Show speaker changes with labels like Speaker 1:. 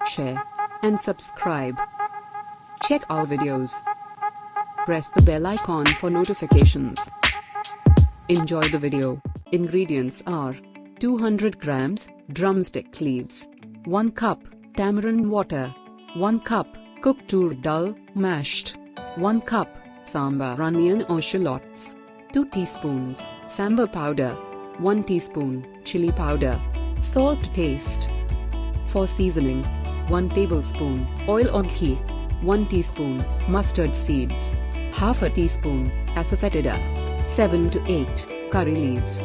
Speaker 1: share, and subscribe. Check our videos. Press the bell icon for notifications. Enjoy the video. Ingredients are 200 grams drumstick leaves, 1 cup tamarind water, 1 cup cooked tur dal mashed, 1 cup sambar onion or shallots, 2 teaspoons sambar powder, 1 teaspoon chili powder, salt to taste. For seasoning, 1 tablespoon oil or ghee, 1 teaspoon mustard seeds, half a teaspoon asafoetida, 7 to 8 curry leaves.